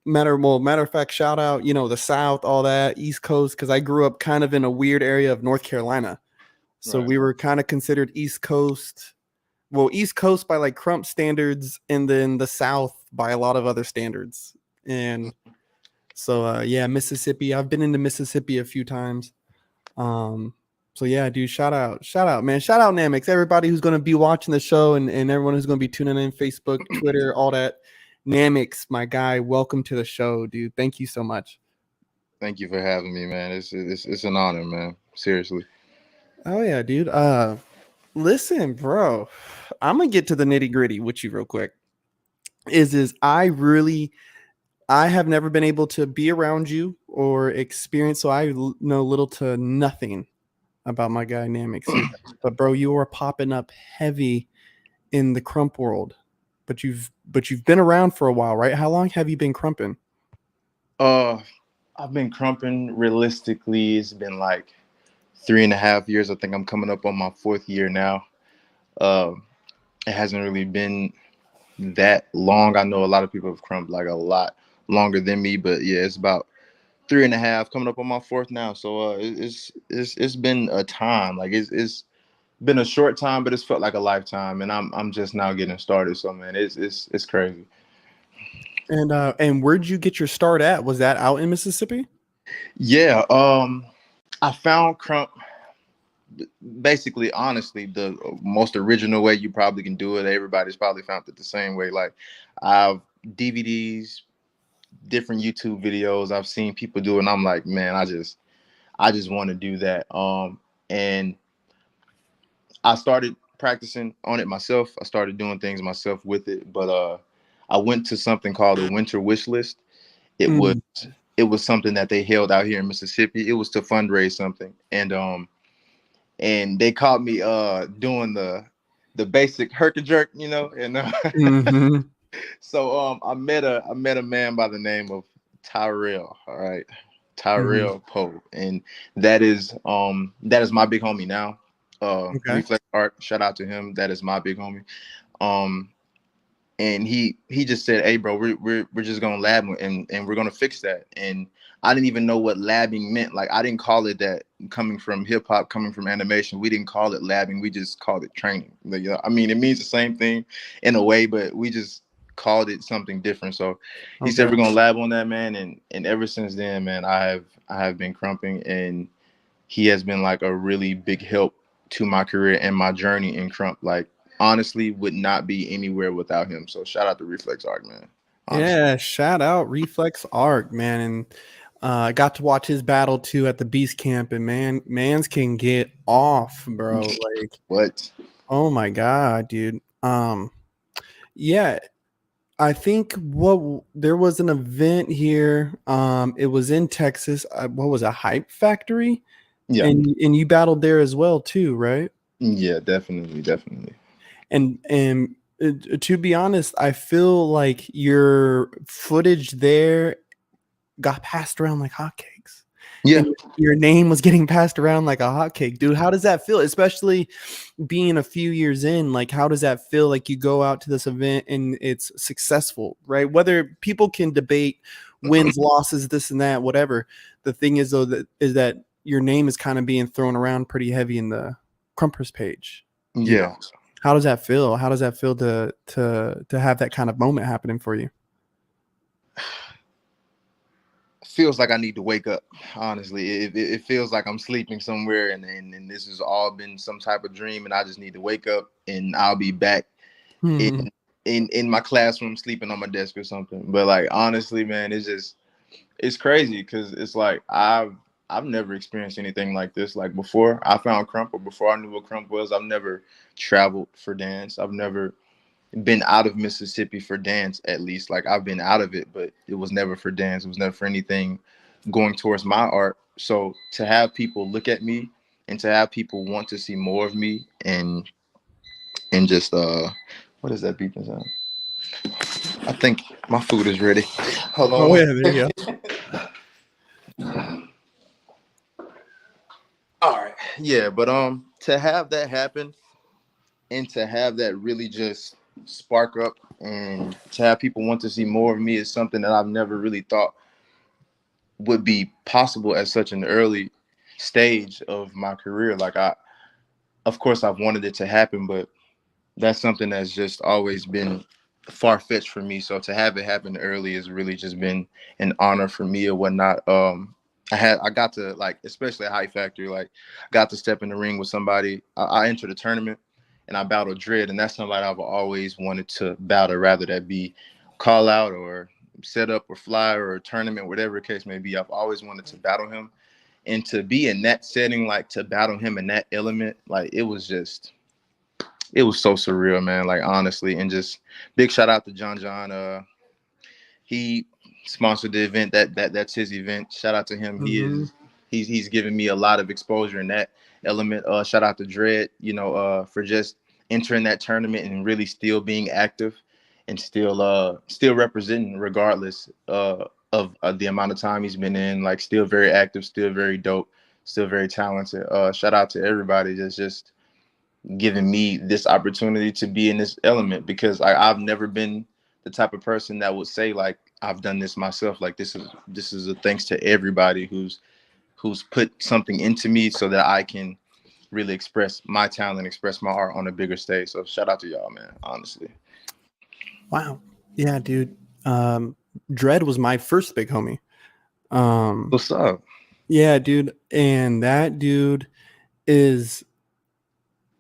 matter of fact, shout out, the South, all that, East Coast, because I grew up kind of in a weird area of North Carolina. So Right. we were kind of considered East Coast. Well, East Coast by like Crump standards, and then the South by a lot of other standards. And so, yeah, Mississippi. I've been into Mississippi a few times. So yeah, dude, shout out, man, shout out Namix, everybody who's going to be watching the show, and everyone who's going to be tuning in, Facebook, Twitter, all that. Namix, my guy, welcome to the show, dude. Thank you so much. Thank you for having me, man. It's an honor, man. Seriously. Oh yeah, dude. Listen, bro, I'm gonna get to the nitty gritty with you real quick. Is I have never been able to be around you or experience, so I know little to nothing about my guy Namix here. But bro, you are popping up heavy in the crump world. But you've been around for a while, right? How long have you been crumping? Uh, I've been crumping realistically. It's been like 3.5 years. I think I'm coming up on my fourth year now. Um, it hasn't really been that long. I know a lot of people have crumped like a lot longer than me, but yeah, it's about 3.5, coming up on my fourth now. So it's been a time. Like it's been a short time, but it's felt like a lifetime, and I'm just now getting started. So man, it's crazy. And where'd you get your start at? Was that out in Mississippi? Yeah, I found crump basically, honestly, the most original way you probably can do it. Everybody's probably found it the same way. Like I've DVDs, different YouTube videos. I've seen people do it, and I'm like, man, I just want to do that. And I started practicing on it myself. I started doing things myself with it, but I went to something called a winter wish list. It was Mm. it was something that they held out here in Mississippi. It was to fundraise something, and they caught me doing the basic herky jerk, and Mm-hmm. so I met a man by the name of Tyrell. All right, Mm-hmm. Tyrell Poe, and that is my big homie now. Okay. Reflex Art, shout out to him. That is my big homie. Um, and he just said, "Hey, bro, we're just gonna lab and we're gonna fix that." And I didn't even know what labbing meant. Like I didn't call it that. Coming from hip hop, coming from animation, we didn't call it labbing. We just called it training. Like, I mean, it means the same thing in a way, but we just called it something different. So he said Okay. we're gonna lab on that, man. And ever since then, man, I have been crumping, and he has been like a really big help to my career and my journey in crump. Like honestly, would not be anywhere without him. So shout out to Reflex Art, man. Honestly. Yeah, shout out Reflex Arc, man. And I got to watch his battle too at the Beast Camp, and mans can get off, bro. Like, What? oh my god, dude. Yeah, I think there was an event here. It was in Texas. What was a Hype Factory, Yeah. and you battled there as well too, right? Yeah, definitely, definitely. And to be honest, I feel like your footage there got passed around like hotcakes. Yeah. And your name was getting passed around like a hotcake, dude. How does that feel? Especially being a few years in, like, how does that feel? Like you go out to this event and it's successful, right? Whether people can debate wins, losses, this and that, whatever. The thing is, though, that your name is kind of being thrown around pretty heavy in the Crumpers page. Yeah. How does that feel? How does that feel to have that kind of moment happening for you? Feels like I need to wake up. Honestly, it feels like I'm sleeping somewhere, and this has all been some type of dream, and I just need to wake up, and I'll be back in Hmm. in my classroom, sleeping on my desk or something. But like honestly, man, it's crazy because it's like I've never experienced anything like this. Like before I found crump, or before I knew what crump was, I've never traveled for dance. I've never been out of Mississippi for dance, at least. Like I've been out of it, but it was never for dance. It was never for anything going towards my art. So to have people look at me and to have people want to see more of me, and just what is that beeping sound? I think my food is ready. Hold Oh on. yeah, there you go. All right. Yeah, but to have that happen and to have that really just spark up and to have people want to see more of me is something that I've never really thought would be possible at such an early stage of my career. Like of course, I've wanted it to happen, but that's something that's just always been far fetched for me. So to have it happen early has really just been an honor for me or whatnot. I got to, like, especially at Hype Factory, like, got to step in the ring with somebody. I entered a tournament and I battled Dread, and that's somebody I've always wanted to battle, rather that be call out or set up or fly or a tournament, whatever the case may be. I've always wanted to battle him, and to be in that setting, like to battle him in that element, like it was so surreal, man. Like, honestly, and just big shout out to John. He sponsored the event. That's his event. Shout out to him. Mm-hmm. He's given me a lot of exposure in that element. Shout out to Dredd, for just entering that tournament and really still being active and still representing regardless of the amount of time he's been in. Like, still very active, still very dope, still very talented. Shout out to everybody that's just giving me this opportunity to be in this element, because I've never been the type of person that would say, like, I've done this myself. Like, this is a thanks to everybody who's put something into me so that I can really express my talent, express my art on a bigger stage. So shout out to y'all, man, honestly. Wow. Yeah, dude. Dread was my first big homie. What's up? Yeah, dude. And that dude is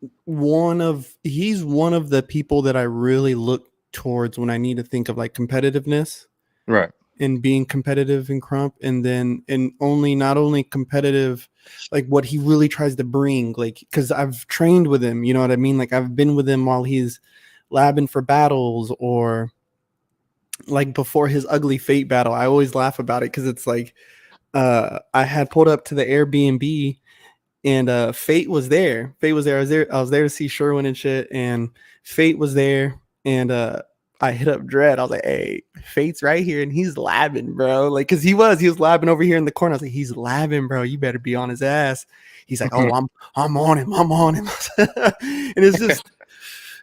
he's one of the people that I really look towards when I need to think of like competitiveness, Right. and being competitive in Crump, and not only competitive, like what he really tries to bring, like, because I've trained with him, you know what I mean? Like, I've been with him while he's labbing for battles, or like before his Ugly Fate battle. I always laugh about it because it's like I had pulled up to the Airbnb, and Fate was there. Fate was there. I was there to see Sherwin and shit, and Fate was there. And I hit up Dread. I was like, "Hey, Fate's right here," and he's labbing, bro. Like, cause he was labbing over here in the corner. I was like, "He's labbing, bro. You better be on his ass." He's like, "Oh, I'm on him. I'm on him." And it's just,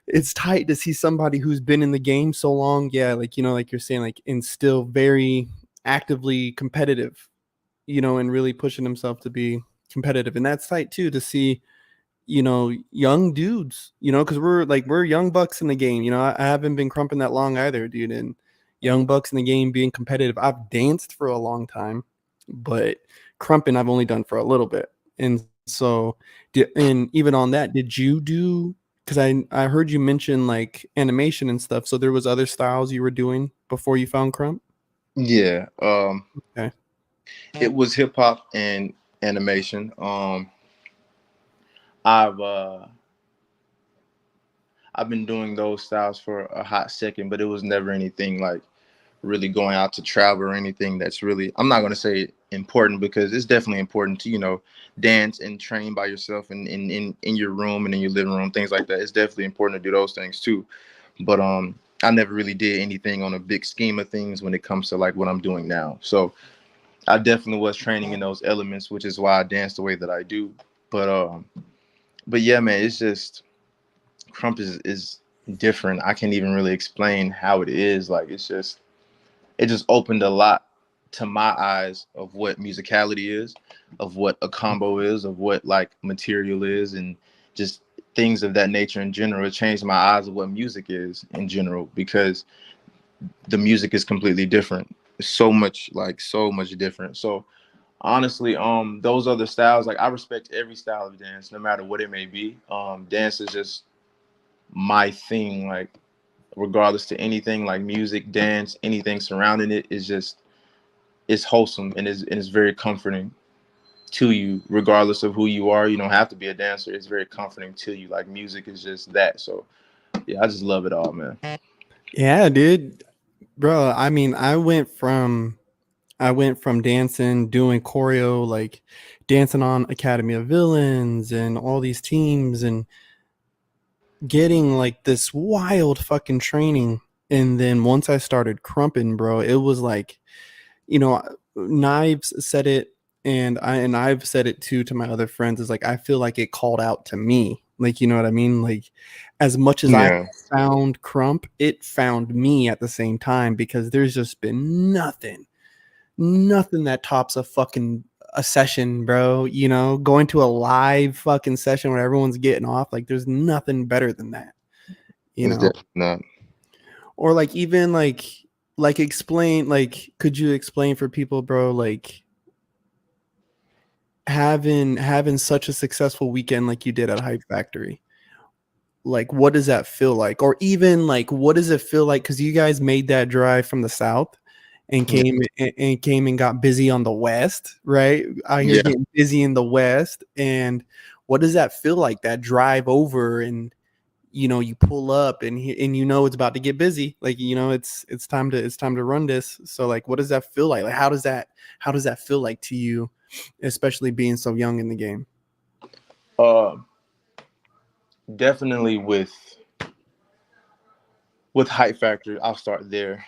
it's tight to see somebody who's been in the game so long. Yeah, like, like you're saying, like, and still very actively competitive, and really pushing himself to be competitive. And that's tight too, to see, young dudes, because we're young bucks in the game. I haven't been crumping that long either, dude. And young bucks in the game being competitive. I've danced for a long time, but crumping I've only done for a little bit. And so, and even on that, did you do? Because I heard you mention like animation and stuff. So there was other styles you were doing before you found crump. Yeah. Okay. It was hip hop and animation. I've been doing those styles for a hot second, but it was never anything like really going out to travel or anything that's really, I'm not going to say important, because it's definitely important to, dance and train by yourself and in your room and in your living room, things like that. It's definitely important to do those things too. But I never really did anything on a big scheme of things when it comes to like what I'm doing now. So I definitely was training in those elements, which is why I dance the way that I do. But yeah, man, it's just, crump is different. I can't even really explain how it is. Like, it just opened a lot to my eyes of what musicality is, of what a combo is, of what like material is, and just things of that nature in general. It changed my eyes of what music is in general, because the music is completely different. It's so much different. So honestly, those other styles, like, I respect every style of dance, no matter what it may be. Dance is just my thing. Like, regardless to anything, like music, dance, anything surrounding it, is just, it's wholesome and it's very comforting to you, regardless of who you are. You don't have to be a dancer. It's very comforting to you. Like, music is just that. So yeah, I just love it all, man. Yeah, dude, bro. I mean, I went from dancing, doing choreo, like dancing on Academy of Villains and all these teams, and getting like this wild fucking training. And then once I started crumping, bro, it was like, Knives said it, and I've said it too to my other friends, is like, I feel like it called out to me. Like, you know what I mean? Like, as much as I Yeah. found Crump, it found me at the same time, because there's just been nothing that tops a session, bro. You know, going to a live fucking session where everyone's getting off, like there's nothing better than that, you It's know? definitely not. Or like, even like explain, like, could you explain for people, bro, like having such a successful weekend like you did at Hype Factory? Like, what does that feel like? Or even like, what does it feel like, because you guys made that drive from the south and Yeah. came and got busy on the west, right? Out here Yeah. getting busy in the west. And what does that feel like, that drive over, and you know, you pull up and you know it's about to get busy, like, you know, it's time to run this. So like, what does that feel like? Like, how does that feel like to you, especially being so young in the game? Uh, Definitely with Hype Factor, I'll start there.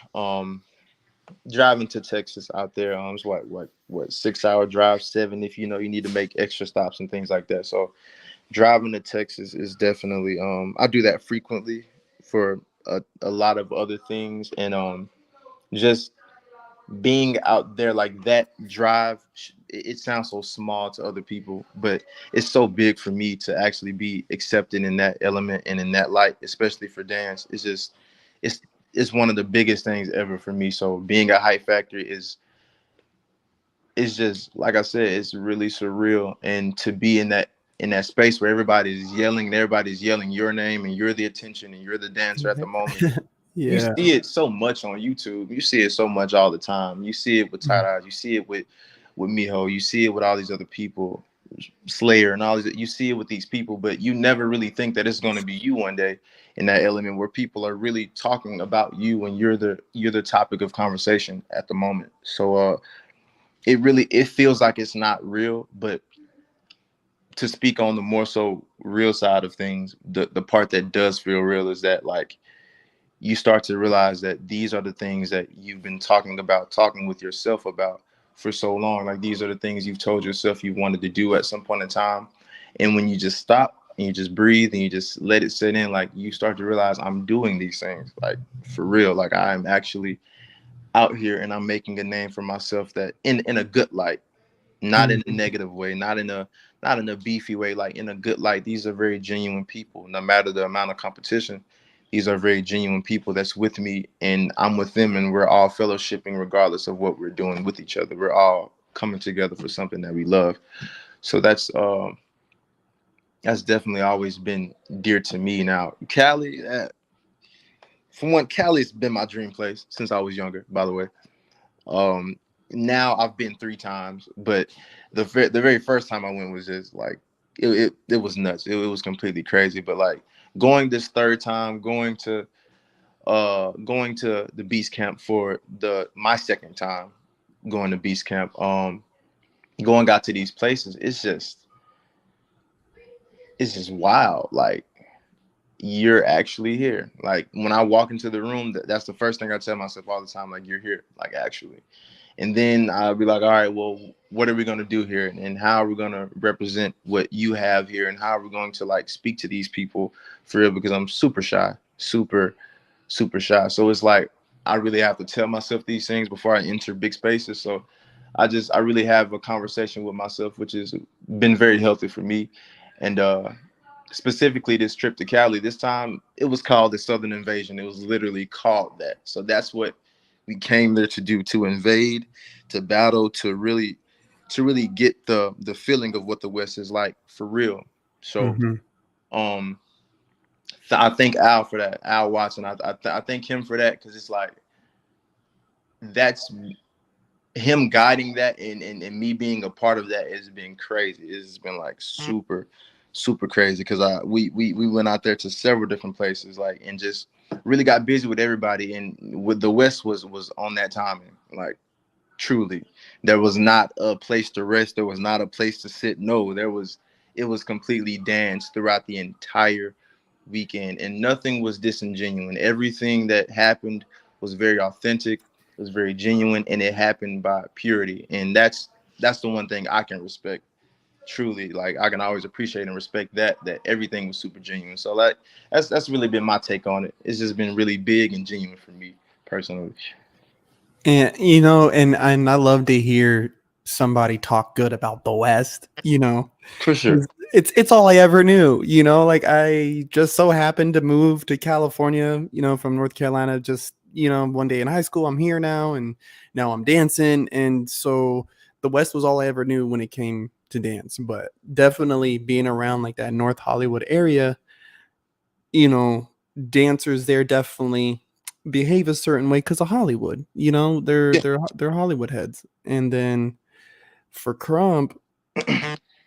Driving to Texas out there, it's what 6 hour drive, seven if you know you need to make extra stops and things like that. So driving to Texas is definitely I do that frequently for a lot of other things, and just being out there like that drive, it sounds so small to other people, but it's so big for me to actually be accepted in that element and in that light, especially for dance. It's just it's it's one of the biggest things ever for me. So being a Hype Factory is, it's just like I said, it's really surreal. And to be in that space where everybody's yelling and everybody's yelling your name and you're the attention and you're the dancer at the moment. You Yeah. see it so much on YouTube. You see it so much all the time. You see it with Tight Eyes. You see it with Miho. You see it with all these other people, Slayer and all these. You see it with these people, but you never really think that it's going to be you one day in that element where people are really talking about you and you're the topic of conversation at the moment. So it feels like it's not real, but to speak on the more so real side of things, the part that does feel real is that, like, you start to realize that these are the things that you've been talking with yourself about for so long. Like, these are the things you've told yourself you wanted to do at some point in time. And when you just stop and you just breathe and you just let it sit in, like, you start to realize, I'm doing these things, like, for real. Like, I'm actually out here and I'm making a name for myself, that in a good light, not in a Mhm. negative way, not in a beefy way, like in a good light. These are very genuine people. No matter the amount of competition, these are very genuine people that's with me and I'm with them, and we're all fellowshipping regardless of what we're doing with each other. We're all coming together for something that we love. So that's definitely always been dear to me. Now, Cali, for one, Cali's been my dream place since I was younger, by the way. Um, Now I've been 3 times, but the very first time I went was just like it was nuts. It was completely crazy. But like, going this third time, going to the Beast Camp for the my second time going to Beast Camp, going out to these places, it's just wild. Like, you're actually here. Like, when I walk into the room, that's the first thing I tell myself all the time. Like, you're here. Like, actually. And then I'll be like, all right, well, what are we going to do here? And how are we going to represent what you have here? And how are we going to, like, speak to these people for real? Because I'm super shy, super, super shy. So it's like, I really have to tell myself these things before I enter big spaces. So I really have a conversation with myself, which has been very healthy for me. And specifically this trip to Cali, this time it was called the Southern Invasion. It was literally called that. So that's what we came there to do, to invade, to battle, to really get the feeling of what the West is like for real. So Mhm. um I thank Al for that, Al Watson. I thank him for that, because it's like, that's him guiding that, and me being a part of that has been crazy. It's been like super, super crazy, because we went out there to several different places, like, and just really got busy with everybody. And with the West was on that timing, like, truly. There was not a place to rest, there was not a place to sit. No, it was completely dance throughout the entire weekend, and nothing was disingenuous. Everything that happened was very authentic, it was very genuine, and it happened by purity. And that's the one thing I can respect truly, like I can always appreciate and respect that everything was super genuine. So like that's really been my take on it. It's just been really big and genuine for me personally. And you know, and I love to hear somebody talk good about the West, you know. For sure. It's all I ever knew, you know, like I just so happened to move to California, you know, from North Carolina just, you know, one day in high school. I'm here now and now I'm dancing, and so the West was all I ever knew when it came to dance. But definitely being around like that North Hollywood area, you know, dancers there definitely behave a certain way because of Hollywood. You know, Yeah. they're Hollywood heads. And then for Crump,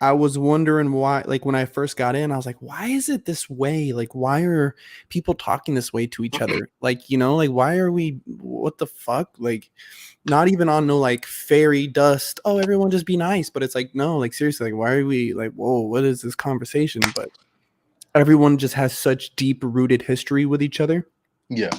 I was wondering why, like when I first got in, I was like, why is it this way? Like, why are people talking this way to each other? Like, you know, like why are we, what the fuck? Like, not even on no like fairy dust. Oh, everyone just be nice. But it's like, no, like seriously, like why are we like, whoa, what is this conversation? But everyone just has such deep rooted history with each other. Yeah.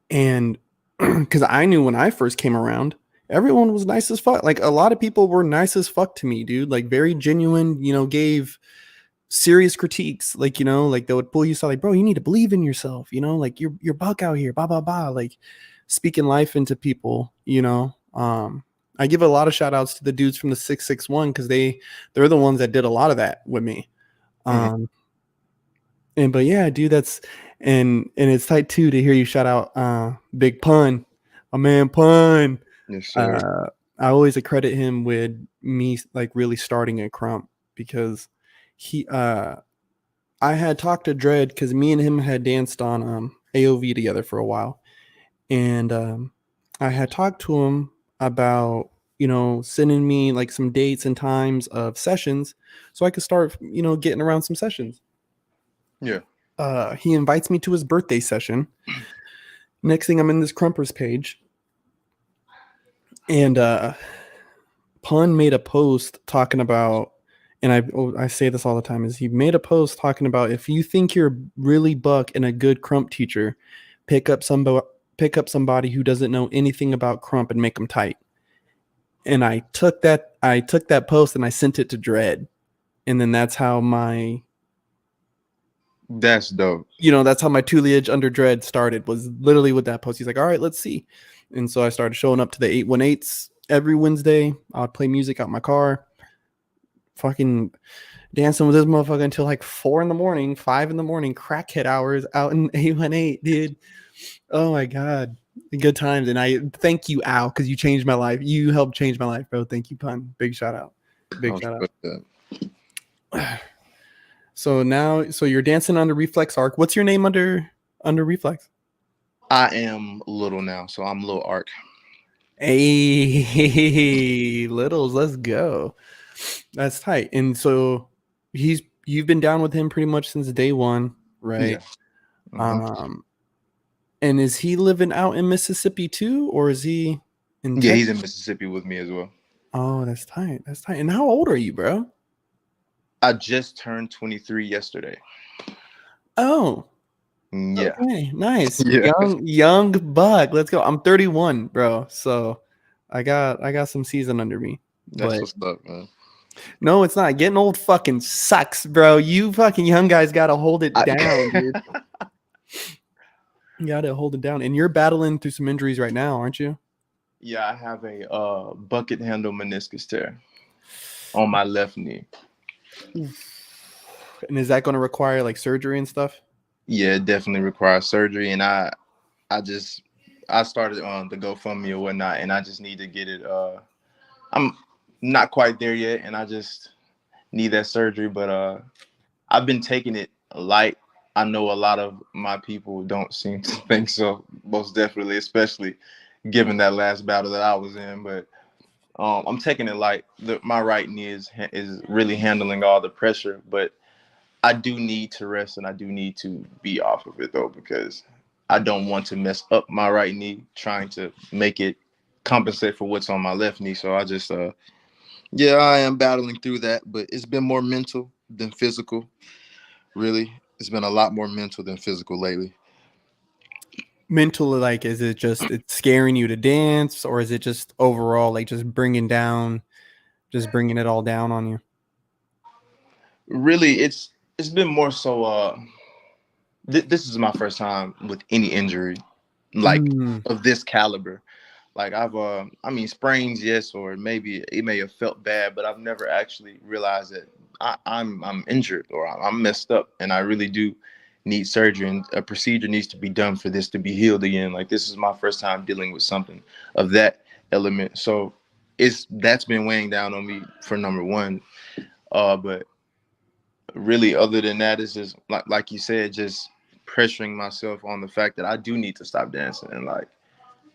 And because I knew when I first came around, everyone was nice as fuck. Like a lot of people were nice as fuck to me, dude. Like very genuine, you know, gave serious critiques. Like, you know, like they would pull you aside, like, bro, you need to believe in yourself, you know, like you're buck out here, blah, blah, blah. Like speaking life into people, you know. I give a lot of shout outs to the dudes from the 661 because they're the ones that did a lot of that with me. Mhm. And but yeah, dude, that's and it's tight too to hear you shout out Big Pun, a man Pun. Yes, sir. I always accredit him with me like really starting at Crump because he I had talked to Dread because me and him had danced on AOV together for a while. And I had talked to him about, you know, sending me like some dates and times of sessions so I could start, you know, getting around some sessions. Yeah. He invites me to his birthday session. Next thing I'm in this Crumpers page, and Pun made a post talking about, and I say this all the time, is he made a post talking about if you think you're really buck and a good Crump teacher, pick up somebody who doesn't know anything about Crump and make them tight. And I took that post and I sent it to Dread, and then that's how my That's dope. that's how my tutelage under Dread started, was literally with that post. He's like, all right, let's see. And so I started showing up to the 818s every Wednesday. I would play music out my car, fucking dancing with this motherfucker until like 4 in the morning, 5 in the morning, crackhead hours out in 818, dude. Oh my God. Good times. And I thank you, Al, because you changed my life. You helped change my life, bro. Thank you, Pun. Big shout out. Big shout out. So you're dancing under Reflex Arc. What's your name under Reflex? I am little now, so I'm Little Arc. Hey, Littles, let's go. That's tight. And so you've been down with him pretty much since day one, right? Yeah. Mm-hmm. And is he living out in Mississippi too, or is he in Yeah, Texas? he's in Mississippi with me as well. Oh, that's tight. That's tight. And how old are you, bro? I just turned 23 yesterday. Oh, yeah. Okay, nice. Yeah. Young buck. Let's go. I'm 31, bro. So I got some season under me. That's But what's up, man. no, it's not. Getting old fucking sucks, bro. You fucking young guys gotta hold it down, dude. You gotta hold it down. And you're battling through some injuries right now, aren't you? Yeah, I have a bucket handle meniscus tear on my left knee. And is that going to require like surgery and stuff? Yeah, it definitely requires surgery, and I started on the GoFundMe or whatnot, and I just need to get it. I'm not quite there yet, and I just need that surgery. But I've been taking it light. I know a lot of my people don't seem to think so, most definitely, especially given that last battle that I was in. But I'm taking it light. My right knee is really handling all the pressure, but I do need to rest and I do need to be off of it though, because I don't want to mess up my right knee trying to make it compensate for what's on my left knee. So I just, yeah, I am battling through that, but it's been more mental than physical. Really, it's been a lot more mental than physical lately. Mental, like, is it just it's scaring you to dance, or is it just overall like just bringing it all down on you? Really, it's been more so. This is my first time with any injury, like Mm, of this caliber. Like I mean, sprains, yes, or maybe it may have felt bad, but I've never actually realized that I'm injured or I'm messed up, and I really do need surgery, and a procedure needs to be done for this to be healed again. Like this is my first time dealing with something of that element, so that's been weighing down on me for number one. But really, other than that, it's just like you said, just pressuring myself on the fact that I do need to stop dancing and like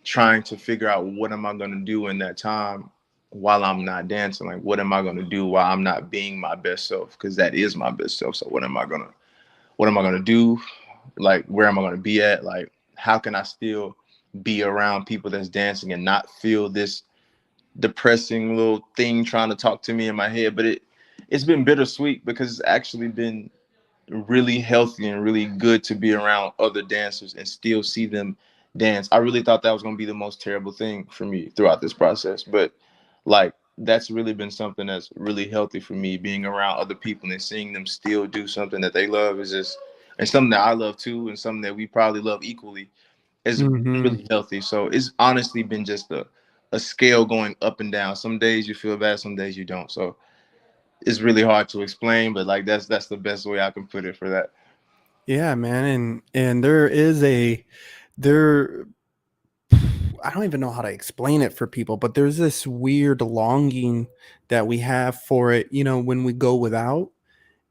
trying to figure out what am I going to do in that time while I'm not dancing. Like what am I going to do while I'm not being my best self, because that is my best self. So what am I going to do? Like where am I going to be at? Like how can I still be around people that's dancing and not feel this depressing little thing trying to talk to me in my head? But it's been bittersweet because it's actually been really healthy and really good to be around other dancers and still see them dance. I really thought that was going to be the most terrible thing for me throughout this process, but like that's really been something that's really healthy for me, being around other people and seeing them still do something that they love is just, and something that I love too, and something that we probably love equally, is mm-hmm. really healthy. So it's honestly been just a scale going up and down. Some days you feel bad, some days you don't. So it's really hard to explain, but like that's the best way I can put it for that. Yeah, man, and there is a there. I don't even know how to explain it for people, but there's this weird longing that we have for it, when we go without.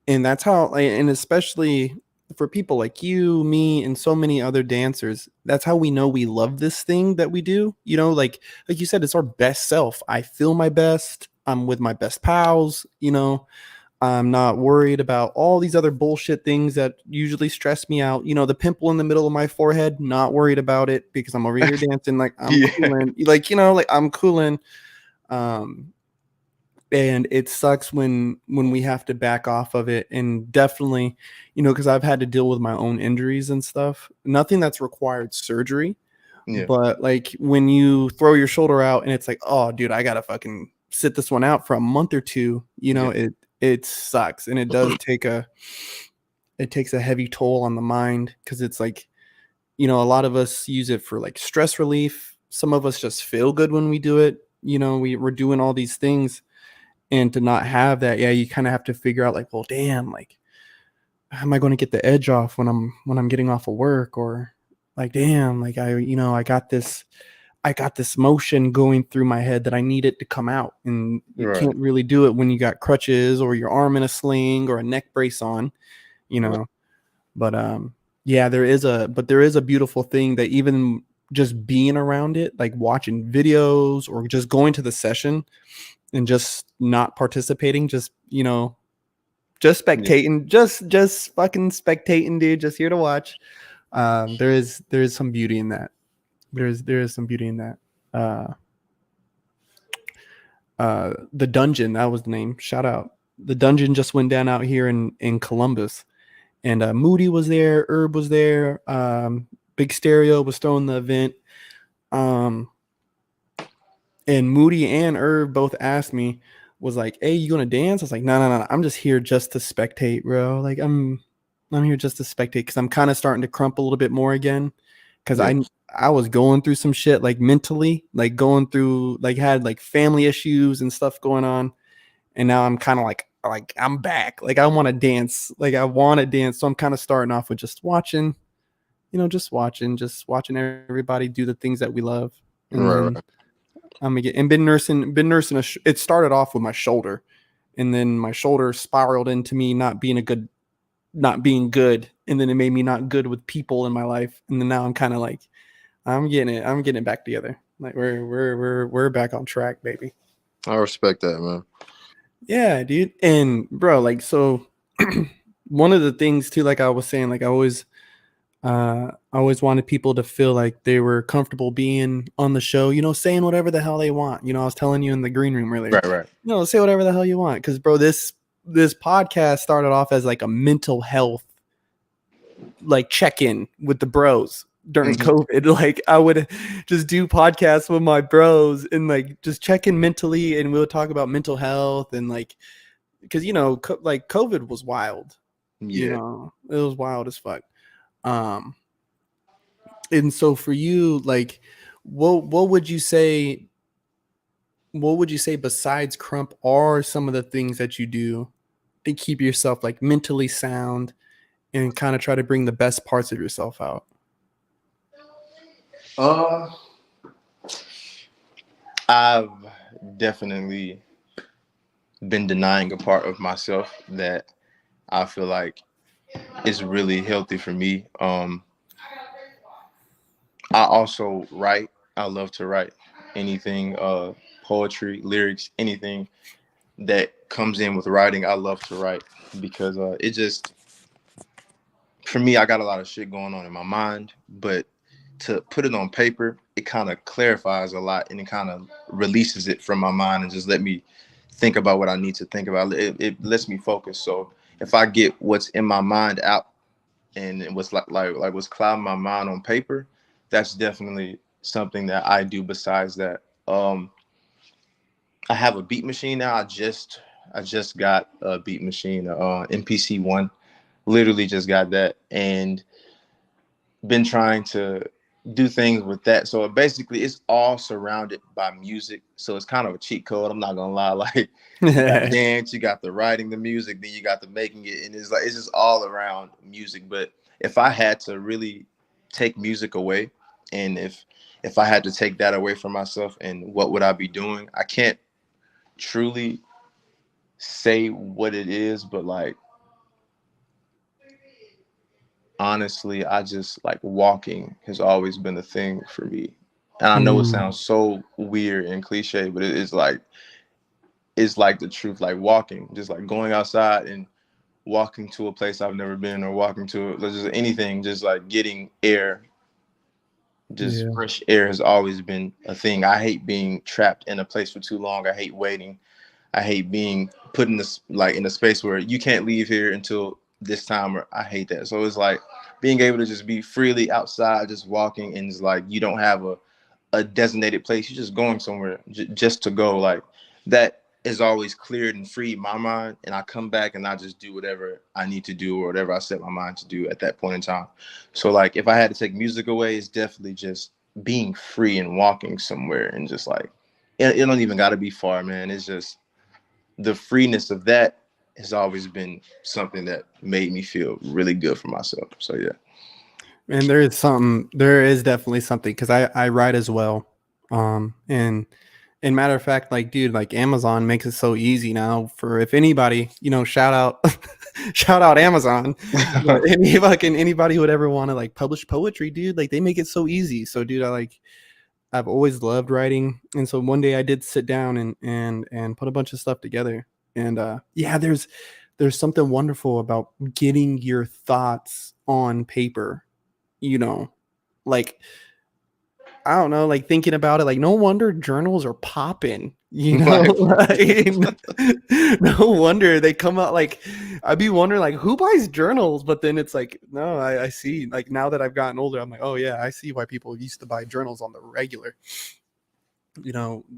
And that's how, and especially for people like you, me, and so many other dancers, that's how we know we love this thing that we do. Like you said, it's our best self. I feel my best. I'm with my best pals. I'm not worried about all these other bullshit things that usually stress me out. The pimple in the middle of my forehead, not worried about it because I'm over here dancing. Like I'm Yeah. cooling. Like I'm cooling. Um, and it sucks when we have to back off of it. And definitely, because I've had to deal with my own injuries and stuff. Nothing that's required surgery, Yeah. but like when you throw your shoulder out and it's like, oh, dude, I gotta fucking sit this one out for a month or two. Yeah. It sucks, and it takes a heavy toll on the mind because it's like, a lot of us use it for like stress relief. Some of us just feel good when we do it. We're doing all these things, and to not have that, yeah, you kind of have to figure out like, well, damn, like, how am I going to get the edge off when I'm getting off of work? Or like, damn, like I got this motion going through my head that I need it to come out. And you Right. can't really do it when you got crutches or your arm in a sling or a neck brace on, you Right. know. But yeah, there is a beautiful thing that even just being around it, like watching videos or just going to the session and just not participating, just Yeah. spectating, just fucking spectating, dude, just here to watch. There is some beauty in that. There is some beauty in that. Uh, the dungeon, that was the name. Shout out. The dungeon just went down out here in Columbus, and Moody was there, Herb was there, Big Stereo was throwing the event. Um, and Moody and Herb both asked me, was like, "Hey, you gonna dance?" I was like, "No, no, no, I'm just here just to spectate, bro. Like I'm here just to spectate because I'm kind of starting to crump a little bit more again because Yeah. I was going through some shit like mentally, like going through like had like family issues and stuff going on, and now I'm kind of like I'm back. Like I want to dance. Like I want to dance. So I'm kind of starting off with just watching, just watching everybody do the things that we love, and Right. then Right. I'm gonna get and been nursing. It started off with my shoulder, and then my shoulder spiraled into me not being good, and then it made me not good with people in my life, and then now I'm kind of like I'm getting it back together. Like we're back on track, baby. I respect that, man. Yeah, dude. And bro, like so, one of the things too, like I was saying, like I always wanted people to feel like they were comfortable being on the show, saying whatever the hell they want. I was telling you in the green room earlier, Right. Right. say whatever the hell you want. Cause bro, this podcast started off as like a mental health, like check-in with the bros during Mhm. COVID. Like I would just do podcasts with my bros and like just check in mentally, and we'll talk about mental health and like because like COVID was wild. Yeah. It was wild as fuck. And so for you, like, what would you say? What would you say besides crump are some of the things that you do to keep yourself like mentally sound and kind of try to bring the best parts of yourself out? Uh, I've definitely been denying a part of myself that I feel like is really healthy for me. I also write. I love to write anything, poetry, lyrics, anything that comes in with writing. I love to write because it just, for me, I got a lot of shit going on in my mind, but to put it on paper, it kind of clarifies a lot and it kind of releases it from my mind and just let me think about what I need to think about. It lets me focus. So if I get what's in my mind out and what's like what's clouding my mind on paper, that's definitely something that I do. Besides that, I have a beat machine now. I just got a beat machine, MPC 1. Literally just got that and been trying to do things with that. So basically it's all surrounded by music. So it's kind of a cheat code. I'm not gonna lie. Like you got dance, you got the writing the music, then you got the making it, and it's like it's just all around music. But if I had to really take music away, and if I had to take that away from myself, and what would I be doing? I can't truly say what it is, but like honestly, I just like walking has always been a thing for me. And I know it Mm, sounds so weird and cliche, but it's like the truth. Like walking, just like going outside and walking to a place I've never been, or walking to just anything, just like getting air, just yeah. fresh air has always been a thing. I hate being trapped in a place for too long. I hate waiting. I hate being put in this like in a space where you can't leave here until this time. Or I hate that. So it's like being able to just be freely outside, just walking, and it's like you don't have a designated place. You're just going somewhere just to go. Like that is always cleared and freed my mind, and I come back and I just do whatever I need to do or whatever I set my mind to do at that point in time. So like if I had to take music away, it's definitely just being free and walking somewhere and just like it don't even got to be far, man. It's just the freeness of that has always been something that made me feel really good for myself. So yeah. And there is definitely something because I write as well. And matter of fact, like, dude, like Amazon makes it so easy now for if anybody, shout out, shout out Amazon. But anybody who would ever want to like publish poetry, dude, like they make it so easy. So, dude, I've always loved writing, and so one day I did sit down and put a bunch of stuff together. And yeah, there's something wonderful about getting your thoughts on paper. You know, like I don't know, like thinking about it, like no wonder journals are popping, Like, like, no wonder they come out like I'd be wondering like who buys journals, but then it's like, no, I see like now that I've gotten older, I'm like, oh yeah, I see why people used to buy journals on the regular.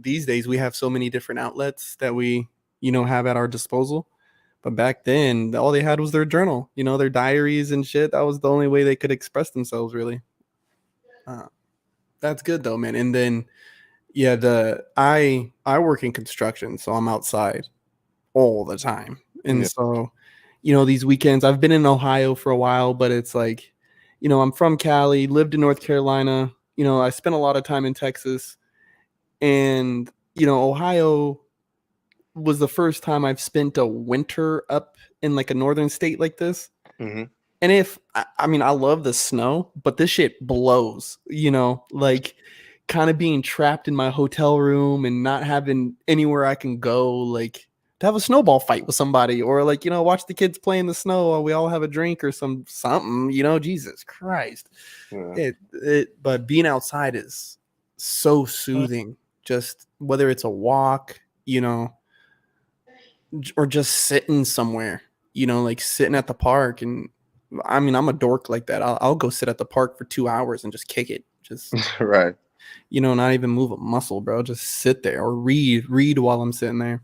These days we have so many different outlets that we, have at our disposal. But back then, all they had was their journal, their diaries and shit. That was the only way they could express themselves, really. Uh, that's good though, man. And then yeah, I work in construction, so I'm outside all the time. And yeah. so, these weekends I've been in Ohio for a while, but it's like, I'm from Cali, lived in North Carolina, I spent a lot of time in Texas, and Ohio was the first time I've spent a winter up in like a northern state like this. Hmm. And I mean, I love the snow, but this shit blows, like kind of being trapped in my hotel room and not having anywhere I can go, like to have a snowball fight with somebody or like, watch the kids play in the snow while we all have a drink or something, Jesus Christ. Yeah. But being outside is so soothing, just whether it's a walk, or just sitting somewhere, like sitting at the park. And I mean, I'm a dork like that. I'll go sit at the park for 2 hours and just kick it. Just, Right. not even move a muscle, bro. Just sit there or read while I'm sitting there.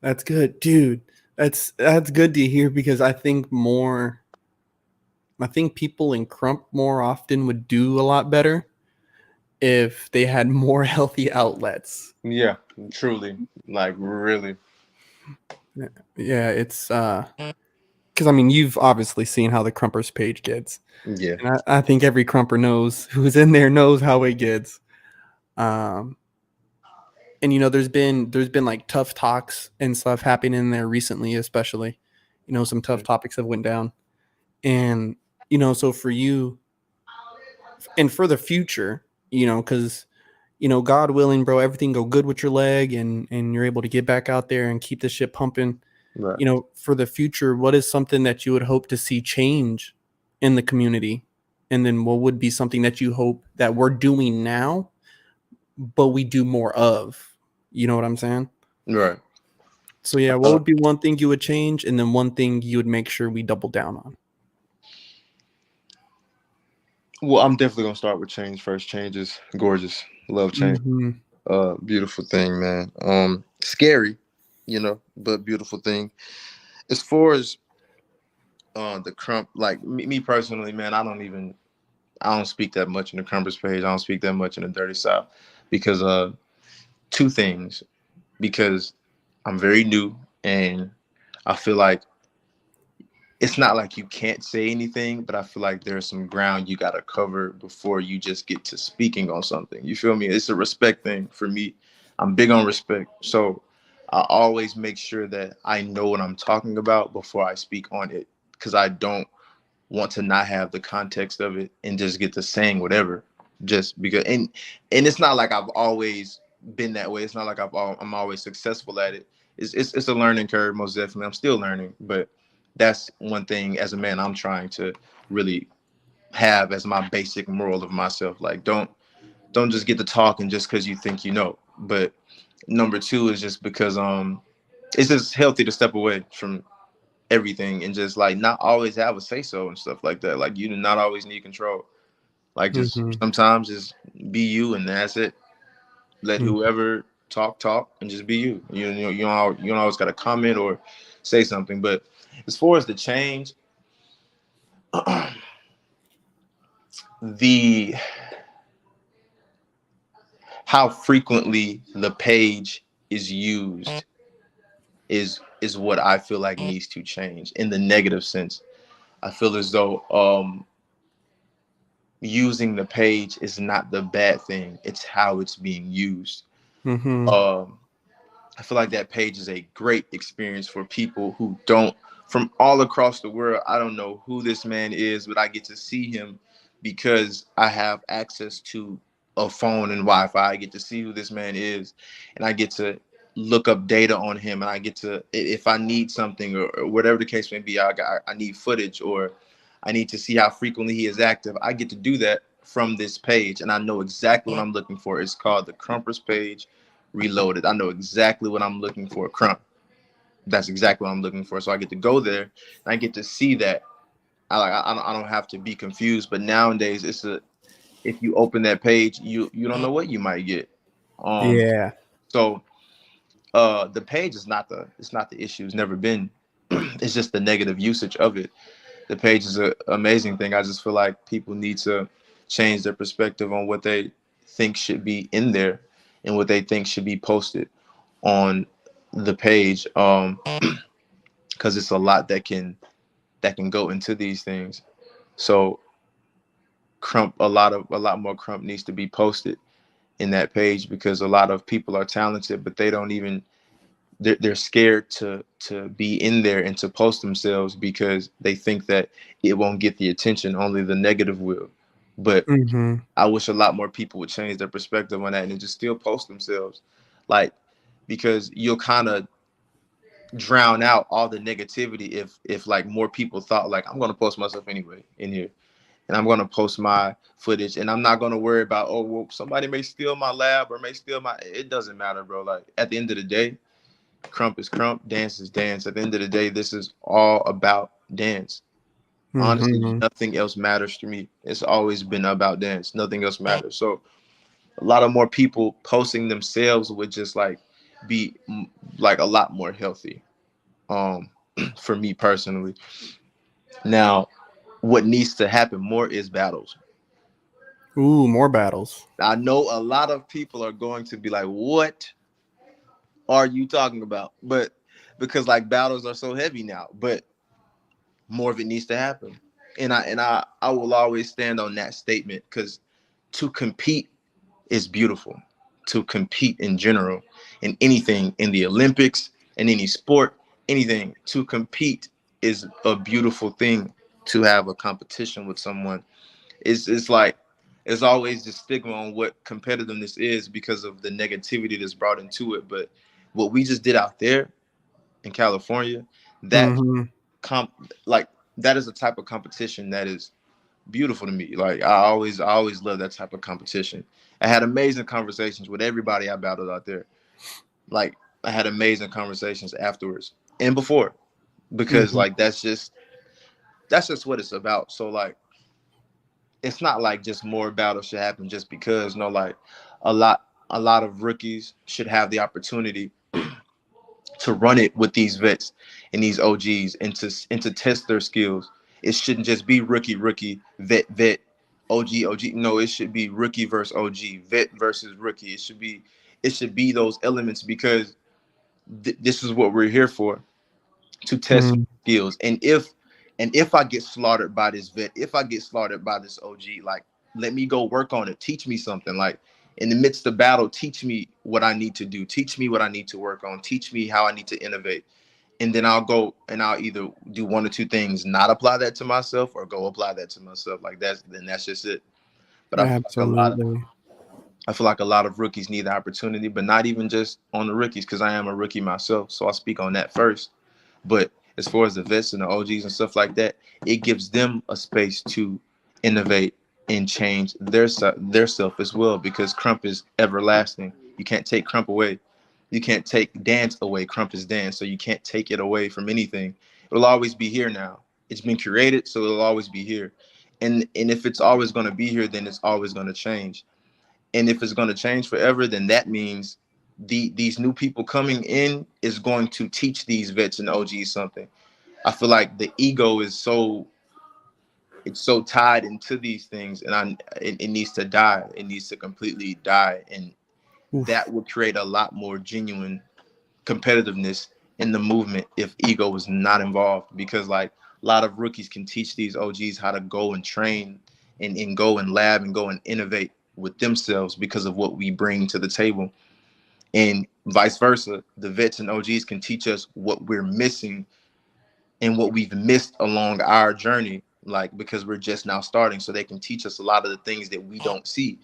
That's good, dude. That's good to hear because I think people in Crump more often would do a lot better if they had more healthy outlets. Yeah, truly, like really. Yeah, it's because I mean you've obviously seen how the Crumpers page gets, Yeah, and I think every Crumper knows who's in there knows how it gets. Um, and there's been like tough talks and stuff happening in there recently, especially, some tough topics have went down, and so for you and for the future, because God willing, bro, everything go good with your leg, and you're able to get back out there and keep this shit pumping. right. For the future, what is something that you would hope to see change in the community? And then what would be something that you hope that we're doing now, but we do more of? You know what I'm saying? Right. So yeah, what Uh, would be one thing you would change, and then one thing you would make sure we double down on? well, I'm definitely gonna start with change first. Change is gorgeous. Love change. Mm-hmm. Beautiful thing, man. Scary, but beautiful thing. As far as the crump, like me personally, man, I don't speak that much in the Crumpers page. I don't speak that much in the Dirty South because two things. Because I'm very new and I feel like it's not like you can't say anything, but I feel like there's some ground you got to cover before you just get to speaking on something. You feel me? It's a respect thing for me. I'm big on respect. So I always make sure that I know what I'm talking about before I speak on it because I don't want to not have the context of it and just get to saying whatever just because and it's not like I've always been that way. It's not like I'm always successful at it. It's a learning curve, most definitely. I'm still learning, but that's one thing as a man I'm trying to really have as my basic moral of myself. Like don't just get to talking just because you think you know. But number two is just because it's just healthy to step away from everything and just like not always have a say so and stuff like that. Like you do not always need control. Like just Mm-hmm. sometimes just be you and that's it. Let whoever talk and just be you. You don't always got to comment or say something. But as far as the change, the how frequently the page is used is what I feel like needs to change in the negative sense. I feel as though using the page is not the bad thing. It's how it's being used. Mm-hmm. Um, I feel like that page is a great experience for people who don't from all across the world. I don't know who this man is, but I get to see him because I have access to a phone and Wi-Fi. I get to see who this man is, and I get to look up data on him, and I get to if I need something or whatever the case may be, I need footage or I need to see how frequently he is active. I get to do that from this page, and I know exactly what I'm looking for. It's called the Crumpers page Reloaded. I know exactly what I'm looking for. Crump. That's exactly what I'm looking for. So I get to go there and I get to see that. I don't have to be confused. But nowadays, if you open that page, you don't know what you might get. Um. Yeah. So the page is not the issue. It's never been. It's just the negative usage of it. The page is an amazing thing. I just feel like people need to change their perspective on what they think should be in there and what they think should be posted on the page. Because it's a lot that can go into these things. So a lot more crump needs to be posted in that page because a lot of people are talented, but they don't even they're scared to be in there and to post themselves because they think that it won't get the attention, only the negative will. But Mm-hmm. I wish a lot more people would change their perspective on that and just still post themselves. Like because you'll kind of drown out all the negativity if like more people thought like I'm gonna post myself anyway in here and I'm gonna post my footage and I'm not gonna worry about oh well somebody may steal my lab or may steal my it doesn't matter, bro. Like at the end of the day, crump is crump, dance is dance. At the end of the day, this is all about dance. Honestly, Mm-hmm. nothing else matters to me. It's always been about dance. Nothing else matters. So a lot of more people posting themselves with just like be like a lot more healthy. Um, for me personally. Now, what needs to happen more is battles. Ooh, more battles. I know a lot of people are going to be like, "What are you talking about?" But because like battles are so heavy now, but more of it needs to happen. And I will always stand on that statement because to compete is beautiful. To compete in general, in anything, in the Olympics, in any sport, anything, to compete is a beautiful thing. To have a competition with someone, it's like it's always the stigma on what competitiveness is because of the negativity that's brought into it. But what we just did out there in California, that Mm-hmm. comp like that is a type of competition that is beautiful to me. Like I always love that type of competition. I had amazing conversations with everybody I battled out there. Like I had amazing conversations afterwards and before because Mm-hmm. like that's just what it's about. So like it's not like just more battles should happen just because no like a lot of rookies should have the opportunity to run it with these vets and these OGs and to test their skills. It shouldn't just be rookie, vet, OG. No, it should be rookie versus OG, vet versus rookie. It should be those elements because this is what we're here for, to test Mm-hmm. skills. And if I get slaughtered by this vet, if I get slaughtered by this OG, like let me go work on it. Teach me something. Like in the midst of battle, teach me what I need to do. Teach me what I need to work on. Teach me how I need to innovate. And then I'll go and I'll either do one or two things, not apply that to myself or go apply that to myself. Like that's just it. But Absolutely. I feel like a lot of rookies need the opportunity, but not even just on the rookies, because I am a rookie myself. So I'll speak on that first. But as far as the vets and the OGs and stuff like that, it gives them a space to innovate and change their self as well, because Crump is everlasting. You can't take Crump away. You can't take dance away. Crump is dance, so you can't take it away from anything. It'll always be here now. It's been curated, so it'll always be here. And if it's always going to be here, then it's always going to change. And if it's going to change forever, then that means these new people coming in is going to teach these vets and OGs something. I feel like the ego is so tied into these things, and it needs to die. It needs to completely die, and that Oof. would create a lot more genuine competitiveness in the movement if ego was not involved. Because like a lot of rookies can teach these OGs how to go and train and go and lab and go and innovate with themselves because of what we bring to the table. And vice versa, the vets and OGs can teach us what we're missing and what we've missed along our journey, like because we're just now starting. So they can teach us a lot of the things that we don't see,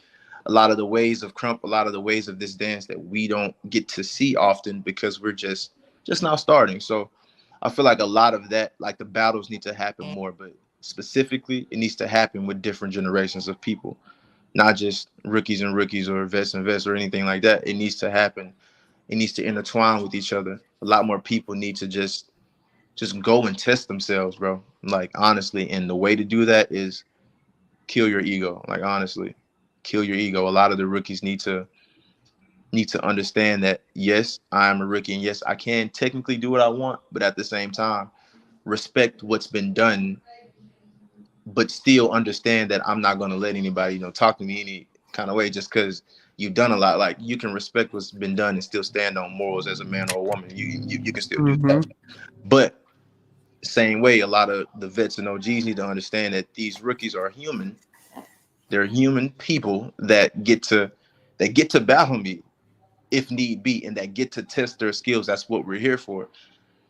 a lot of the ways of Crump, a lot of the ways of this dance that we don't get to see often because we're just now starting. So I feel like a lot of that, like the battles need to happen more, but specifically it needs to happen with different generations of people, not just rookies or vets and vets or anything like that. It needs to happen. It needs to intertwine with each other. A lot more people need to just go and test themselves, bro. Like honestly, and the way to do that is kill your ego. Like honestly, kill your ego. A lot of the rookies need to understand that yes, I am a rookie, and yes, I can technically do what I want, but at the same time, respect what's been done, but still understand that I'm not gonna let anybody, talk to me any kind of way just because you've done a lot. Like you can respect what's been done and still stand on morals as a man or a woman. You can still do Mm-hmm. that. But same way, a lot of the vets and OGs need to understand that these rookies are human. They're human people that get to battle me if need be, and that get to test their skills. That's what we're here for.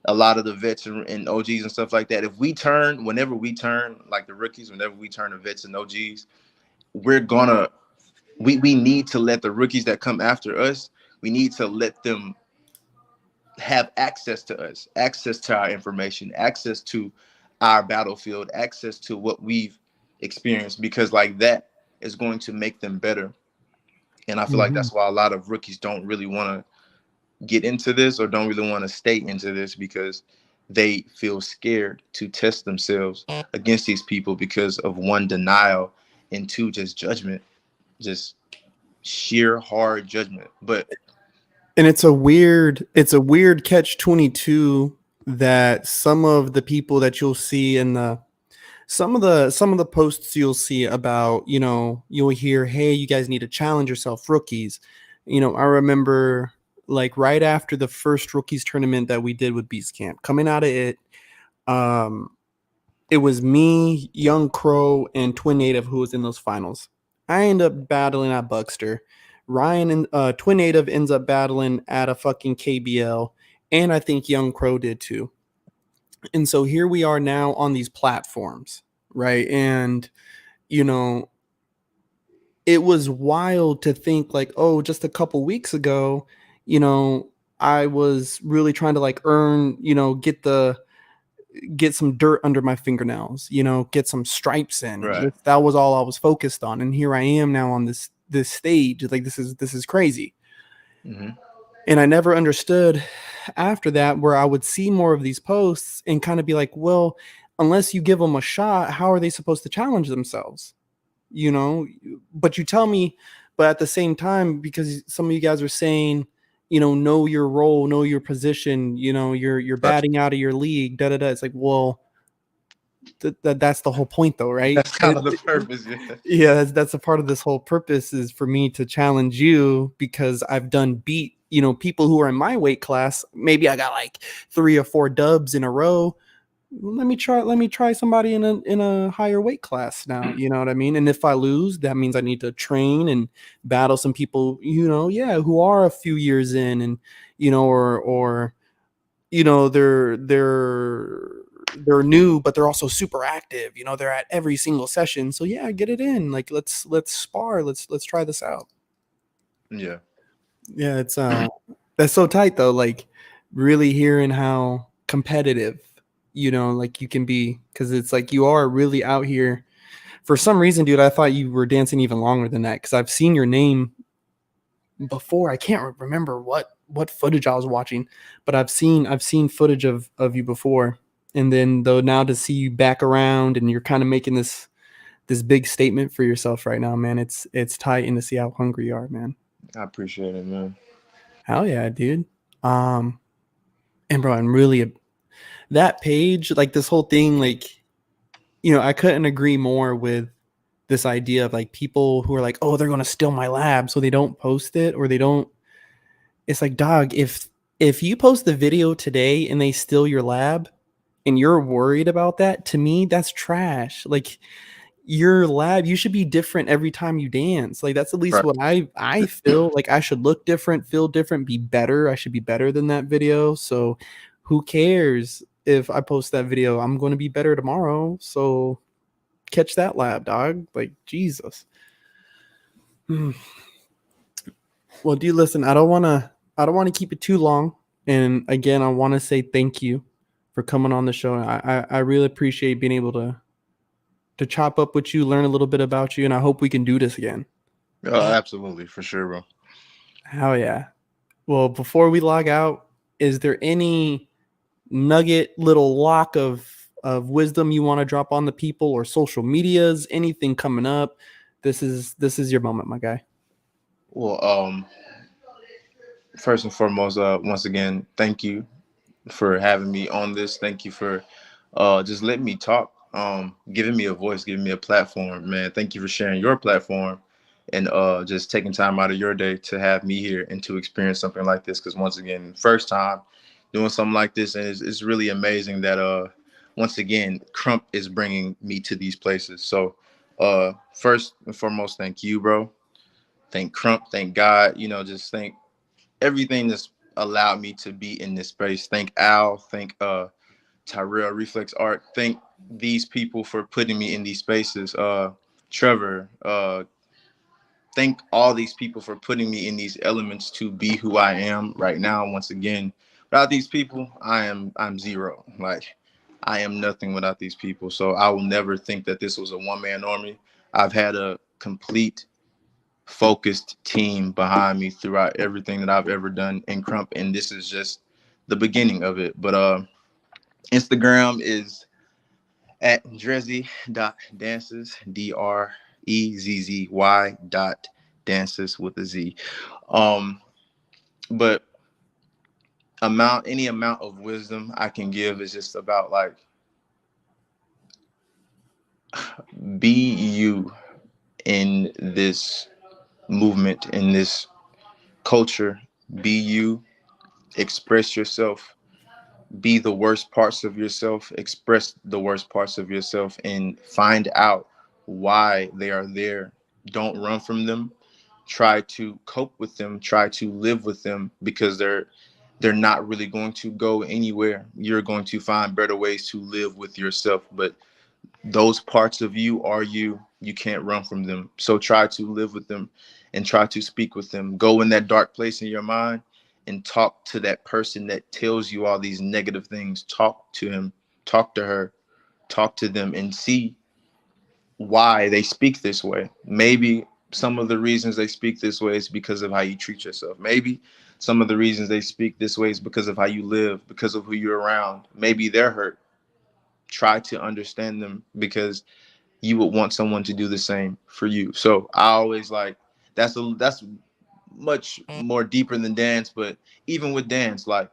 A lot of the vets and OGs and stuff like that. Whenever we turn, like the rookies, whenever we turn to vets and OGs, we're gonna we need to let the rookies that come after us. We need to let them have access to us, access to our information, access to our battlefield, access to what we've experienced, because like that is going to make them better. And I feel like Mm-hmm. that's why a lot of rookies don't really want to get into this or don't really want to stay into this, because they feel scared to test themselves against these people because of one, denial, and two, just judgment, just sheer hard judgment. But And it's a weird catch 22 that some of the people that you'll see in the some of the posts you'll see about, you'll hear, hey, you guys need to challenge yourself, rookies. I remember like right after the first rookies tournament that we did with Beast Camp, coming out of it, um, it was me, Young Crow, and Twin Native who was in those finals. I end up battling at Buckster. Ryan and Twin Native ends up battling at a fucking KBL, and I think Young Crow did too. And so here we are now on these platforms, right? And you know, it was wild to think like, oh, just a couple weeks ago, you know, I was really trying to like earn, get some dirt under my fingernails, get some stripes in. Right. That was all I was focused on. And here I am now on this stage. Like this is crazy. Mm-hmm. And I never understood after that where I would see more of these posts and kind of be like, well, unless you give them a shot, how are they supposed to challenge themselves? But you tell me, but at the same time, because some of you guys are saying, know your role, know your position, you're batting out of your league, da da da. It's like, well, that's the whole point though, right? That's kind of the purpose. Yeah. Yeah, that's a part of this whole purpose, is for me to challenge you, because I've done beat, people who are in my weight class. Maybe I got like 3 or 4 dubs in a row. Let me try somebody in a higher weight class now. You know what I mean? And if I lose, that means I need to train and battle some people, who are a few years in, and or they're new, but they're also super active. They're at every single session. So yeah, get it in. Like let's spar. Let's try this out. Yeah. Yeah, it's that's so tight though. Like really hearing how competitive, like you can be, because it's like you are really out here. For some reason, dude, I thought you were dancing even longer than that, because I've seen your name before. I can't remember what footage I was watching, but I've seen footage of you before. And then though, now to see you back around and you're kind of making this big statement for yourself right now, man, it's tight, and to see how hungry you are, man. I appreciate it, man. Hell yeah, dude. And bro, I'm really that page, like this whole thing, like, I couldn't agree more with this idea of like people who are like, oh, they're gonna steal my lab, so they don't post it, or they don't. It's like, dog, if you post the video today and they steal your lab and you're worried about that, to me, that's trash. Like your lab, you should be different every time you dance. Like that's at least Right. what I feel. Like I should look different, feel different, be better. I should be better than that video. So who cares if I post that video? I'm going to be better tomorrow. So catch that lab, dog. Like Jesus. Well, dude, listen, I don't want to keep it too long. And again, I want to say thank you for coming on the show. I really appreciate being able to chop up with you, learn a little bit about you, and I hope we can do this again. Absolutely, for sure, bro. Hell yeah. Well, before we log out, is there any nugget, little lock of wisdom you want to drop on the people, or social medias, anything coming up? This is your moment, my guy. Well, first and foremost, once again, thank you for having me on this. Thank you for just letting me talk, giving me a voice, giving me a platform, man. Thank you for sharing your platform and just taking time out of your day to have me here and to experience something like this. Because once again, first time doing something like this, and it's really amazing that once again, Crump is bringing me to these places. So first and foremost, thank you, bro. Thank Crump, thank God, just thank everything that's allowed me to be in this space. Thank Al, thank Tyrell, Reflex Art. Thank these people for putting me in these spaces. Trevor, thank all these people for putting me in these elements to be who I am right now. Once again, without these people, I'm zero. Like I am nothing without these people. So I will never think that this was a one-man army. I've had a complete focused team behind me throughout everything that I've ever done in Crump, and this is just the beginning of it. But Instagram is at drezzy.dances, DREZZY dances with a Z. Um, But any amount of wisdom I can give is just about like, be you in this movement, in this culture. Be you, express yourself, be the worst parts of yourself, express the worst parts of yourself, and find out why they are there. Don't run from them. Try to cope with them, try to live with them, because they're not really going to go anywhere. You're going to find better ways to live with yourself. But those parts of you are you. You can't run from them. So try to live with them and try to speak with them. Go in that dark place in your mind and talk to that person that tells you all these negative things. Talk to him, talk to her, talk to them, and see why they speak this way. Maybe some of the reasons they speak this way is because of how you treat yourself. Maybe some of the reasons they speak this way is because of how you live, because of who you're around. Maybe they're hurt. Try to understand them, because you would want someone to do the same for you. So I always like, that's much more deeper than dance. But even with dance, like,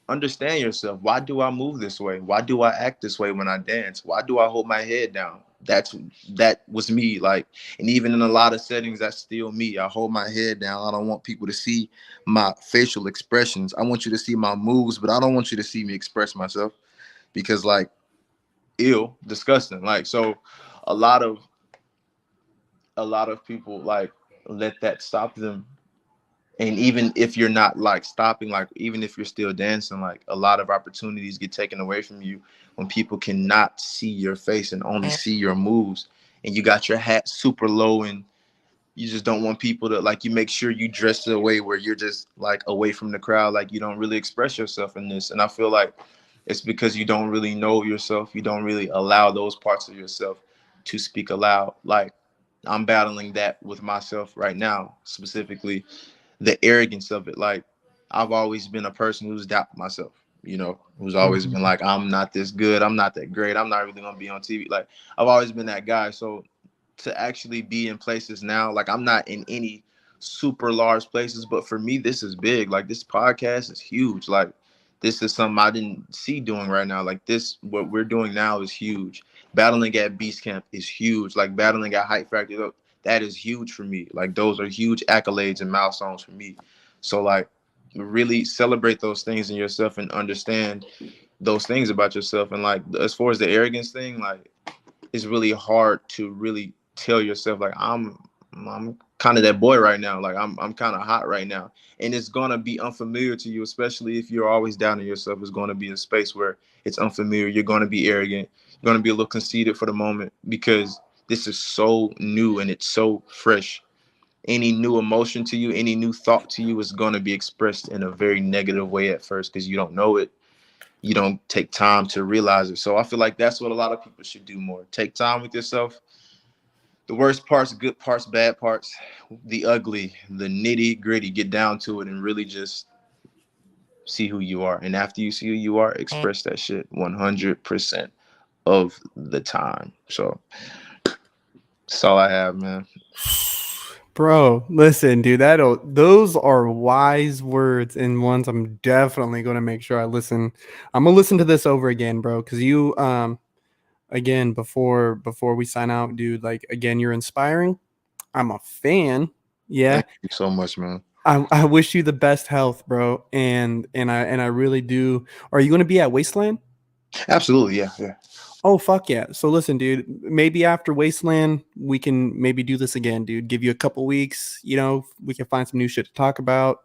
understand yourself. Why do I move this way? Why do I act this way when I dance? Why do I hold my head down? That was me. Like, and even in a lot of settings, that's still me. I hold my head down. I don't want people to see my facial expressions. I want you to see my moves, but I don't want you to see me express myself, because like, ill, disgusting. Like, so a lot of people like let that stop them. And even if you're not like stopping, like even if you're still dancing, like a lot of opportunities get taken away from you when people cannot see your face and only see your moves. And you got your hat super low, and you just don't want people to like, you make sure you dress in a way where you're just like away from the crowd, like you don't really express yourself in this. And I feel like it's because you don't really know yourself. You don't really allow those parts of yourself to speak aloud. Like, I'm battling that with myself right now, specifically the arrogance of it. Like, I've always been a person who's doubted myself, who's always been like, I'm not this good, I'm not that great, I'm not really gonna be on TV. Like, I've always been that guy. So to actually be in places now, like, I'm not in any super large places, but for me, this is big. Like, this podcast is huge. Like, this is something I didn't see doing right now. Like, this, what we're doing now is huge. Battling at Beast Camp is huge. Like, battling at Hype Factory, that is huge for me. Like, those are huge accolades and milestones for me. So like, really celebrate those things in yourself and understand those things about yourself. And like, as far as the arrogance thing, like, it's really hard to really tell yourself like, I'm kind of that boy right now. Like, I'm kind of hot right now. And it's gonna be unfamiliar to you, especially if you're always doubting yourself. It's gonna be a space where it's unfamiliar. You're gonna be arrogant. You're gonna be a little conceited for the moment, because this is so new and it's so fresh. Any new emotion to you, any new thought to you is gonna be expressed in a very negative way at first, because you don't know it. You don't take time to realize it. So I feel like that's what a lot of people should do more. Take time with yourself. The worst parts, good parts, bad parts, the ugly, the nitty gritty, get down to it and really just see who you are. And after you see who you are, express that shit 100% of the time. So that's all I have, man. Bro, listen, dude, those are wise words and ones I'm definitely going to make sure I listen. I'm going to listen to this over again, bro, cuz you again before we sign out, dude, like again, you're inspiring. I'm a fan. Yeah. Thank you so much, man. I wish you the best health, bro. And I really do. Are you going to be at Wasteland? Absolutely, yeah, yeah. Oh, fuck yeah. So listen, dude, maybe after Wasteland, we can maybe do this again, dude. Give you a couple weeks, we can find some new shit to talk about.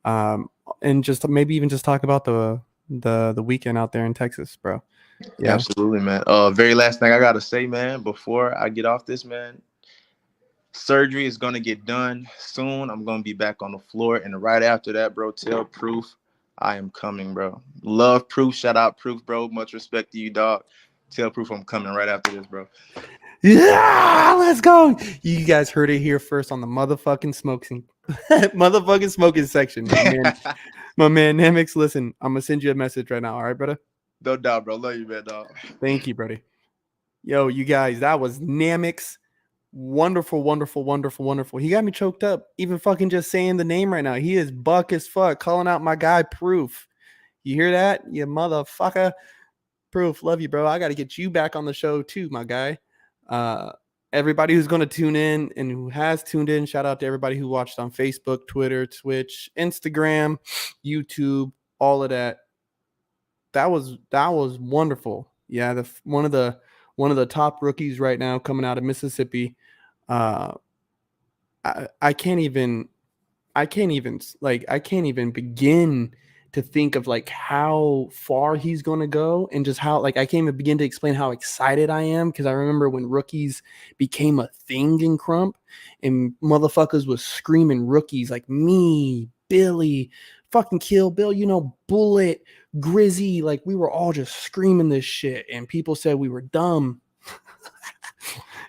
And just maybe even just talk about the weekend out there in Texas, bro. Yeah, absolutely, man. Very last thing I gotta say, man, before I get off this, man. Surgery is gonna get done soon. I'm gonna be back on the floor, and right after that, bro, tell Proof I am coming, bro. Love Proof, shout out Proof, bro. Much respect to you, dog. Tell Proof I'm coming right after this, bro. Yeah, let's go. You guys heard it here first on the motherfucking motherfucking smoking section. My man Namix, listen, I'm gonna send you a message right now. All right, brother? No doubt, bro. Love you, man, dog. Thank you, buddy. Yo, you guys, that was Namix. Wonderful, wonderful, wonderful, wonderful. He got me choked up. Even fucking just saying the name right now. He is buck as fuck. Calling out my guy Proof. You hear that? You motherfucker. Proof, love you, bro. I got to get you back on the show too, my guy. Everybody who's going to tune in and who has tuned in, shout out to everybody who watched on Facebook, Twitter, Twitch, Instagram, YouTube, all of that. That was wonderful. Yeah, one of the top rookies right now coming out of Mississippi. I can't even begin to think of like how far he's going to go, and just how, like, I can't even begin to explain how excited I am, because I remember when rookies became a thing in Crump and motherfuckers was screaming rookies, like me, Billy, fucking Kill Bill, Bullet, Grizzy, like we were all just screaming this shit and people said we were dumb.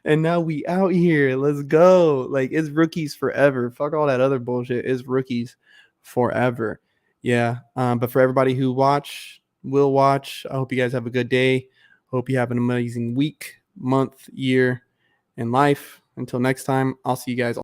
And now we out here. Let's go. Like, it's rookies forever. Fuck all that other bullshit. It's rookies forever. Yeah. But for everybody who will watch, I hope you guys have a good day. Hope you have an amazing week, month, year, and life. Until next time, I'll see you guys.